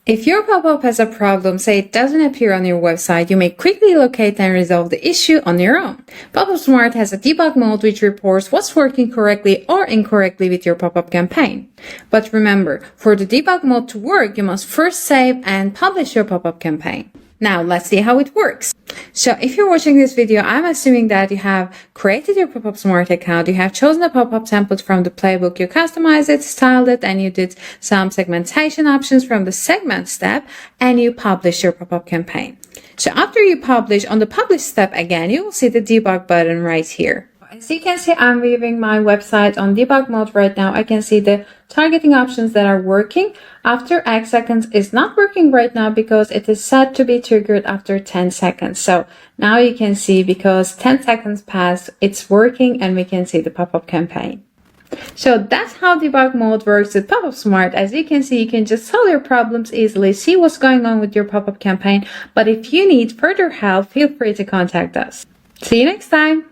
If your pop-up has a problem, say it doesn't appear on your website, you may quickly locate and resolve the issue on your own. Popupsmart has a debug mode which reports what's working correctly or incorrectly with your pop-up campaign. But remember, for the debug mode to work, you must first save and publish your pop-up campaign. Now let's see how it works. So if you're watching this video, I'm assuming that you have created your Popupsmart account, you have chosen a pop-up template from the playbook, you customized it, styled it, and you did some segmentation options from the segment step, and you publish your pop-up campaign. So after you publish, on the publish step again, you will see the debug button right here. As you can see, I'm viewing my website on debug mode right now. I can see the targeting options that are working. After X seconds is not working right now because it is set to be triggered after 10 seconds. So now you can see because 10 seconds passed, it's working and we can see the pop-up campaign. So that's how debug mode works with Popupsmart. As you can see, you can just solve your problems easily, see what's going on with your pop-up campaign. But if you need further help, feel free to contact us. See you next time.